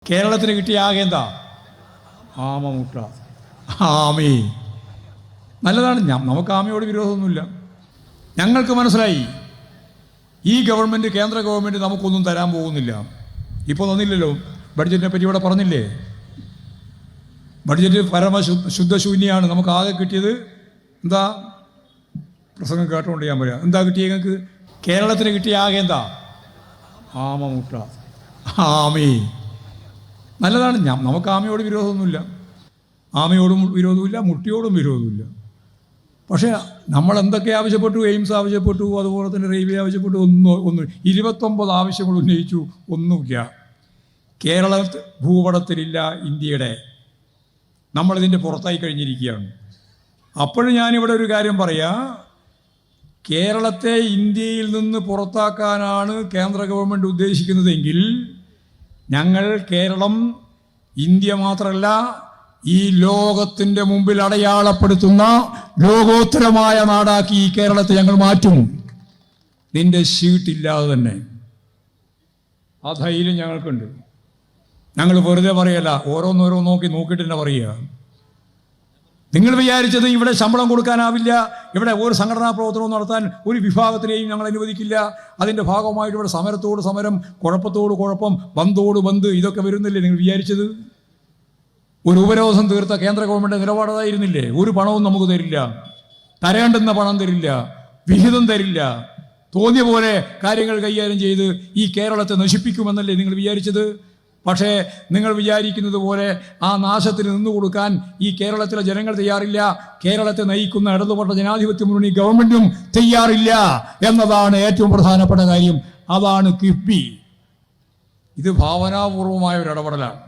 കേരളത്തിന് കിട്ടിയ ആകെ എന്താ? ആമമുട്ട. ആമി നല്ലതാണ്. നമുക്ക് ആമയോട് വിരോധമൊന്നുമില്ല. ഞങ്ങൾക്ക് മനസ്സിലായി ഈ ഗവൺമെൻറ്, കേന്ദ്ര ഗവൺമെൻറ് നമുക്കൊന്നും തരാൻ പോകുന്നില്ല. ഇപ്പോൾ തന്നില്ലല്ലോ. ബഡ്ജറ്റിനെ പറ്റി ഇവിടെ പറഞ്ഞില്ലേ? ബഡ്ജറ്റ് ശുദ്ധശൂന്യമാണ്. നമുക്ക് ആകെ കിട്ടിയത് എന്താ? പ്രസംഗം കേട്ടുകൊണ്ട് ഞാൻ പറയാം. എന്താ കിട്ടിയത് ഞങ്ങൾക്ക്? കേരളത്തിന് കിട്ടിയ ആകെ എന്താ? ആമമുട്ട. ആമി നല്ലതാണ്. നമുക്ക് ആമയോട് വിരോധമൊന്നുമില്ല. ആമയോടും വിരോധമില്ല, മുട്ടിയോടും വിരോധമില്ല. പക്ഷേ നമ്മൾ എന്തൊക്കെ ആവശ്യപ്പെട്ടു? എയിംസ് ആവശ്യപ്പെട്ടു, അതുപോലെ തന്നെ റെയിൽവേ ആവശ്യപ്പെട്ടു. ഒന്നും 29 ആവശ്യങ്ങൾ ഉന്നയിച്ചു, ഒന്നുമില്ല. കേരള ഭൂപടത്തിലില്ല ഇന്ത്യയുടെ. നമ്മളിതിൻ്റെ പുറത്തായി കഴിഞ്ഞിരിക്കുകയാണ്. അപ്പോഴും ഞാനിവിടെ ഒരു കാര്യം പറയാം. കേരളത്തെ ഇന്ത്യയിൽ നിന്ന് പുറത്താക്കാനാണ് കേന്ദ്ര ഗവൺമെൻറ് ഉദ്ദേശിക്കുന്നതെങ്കിൽ ഞങ്ങൾ കേരളം ഇന്ത്യ മാത്രമല്ല ഈ ലോകത്തിൻ്റെ മുമ്പിൽ അടയാളപ്പെടുത്തുന്ന ലോകോത്തരമായ നാടാക്കി ഈ കേരളത്തെ ഞങ്ങൾ മാറ്റും. നിന്റെ ഷീട്ടില്ലാതെ തന്നെ. ആ ധൈര്യം ഞങ്ങൾക്കുണ്ട്. ഞങ്ങൾ വെറുതെ പറയല്ല, ഓരോന്നോരോ നോക്കിയിട്ട് തന്നെ പറയുക. നിങ്ങൾ വിചാരിച്ചത് ഇവിടെ ശമ്പളം കൊടുക്കാനാവില്ല, ഇവിടെ ഒരു സംഘടനാ പ്രവർത്തനവും നടത്താൻ ഒരു വിഭാഗത്തിനെയും ഞങ്ങൾ അനുവദിക്കില്ല, അതിൻ്റെ ഭാഗമായിട്ട് ഇവിടെ സമരത്തോട് സമരം, കുഴപ്പത്തോട് കുഴപ്പം, ബന്ധോട് ബന്ദ്, ഇതൊക്കെ വരുന്നില്ലേ നിങ്ങൾ വിചാരിച്ചത്? ഒരു ഉപരോധം തീർത്ത കേന്ദ്ര ഗവൺമെൻറ് നിലപാടായിരുന്നില്ലേ? ഒരു പണവും നമുക്ക് തരില്ല, തരേണ്ടുന്ന പണം തരില്ല, വിഹിതം തരില്ല, തോന്നിയ പോലെ കാര്യങ്ങൾ കൈകാര്യം ചെയ്ത് ഈ കേരളത്തെ നശിപ്പിക്കുമെന്നല്ലേ നിങ്ങൾ വിചാരിച്ചത്? പക്ഷേ നിങ്ങൾ വിചാരിക്കുന്നത് പോലെ ആ നാശത്തിന് നിന്നു കൊടുക്കാൻ ഈ കേരളത്തിലെ ജനങ്ങൾ തയ്യാറില്ല. കേരളത്തെ നയിക്കുന്ന ഇടതുപക്ഷ ജനാധിപത്യ മുന്നണി ഗവൺമെൻറ്റും തയ്യാറില്ല എന്നതാണ് ഏറ്റവും പ്രധാനപ്പെട്ട കാര്യം. അതാണ് കിഫ്ബി. ഇത് ഭാവനാപൂർവമായ ഒരു ഇടപെടലാണ്.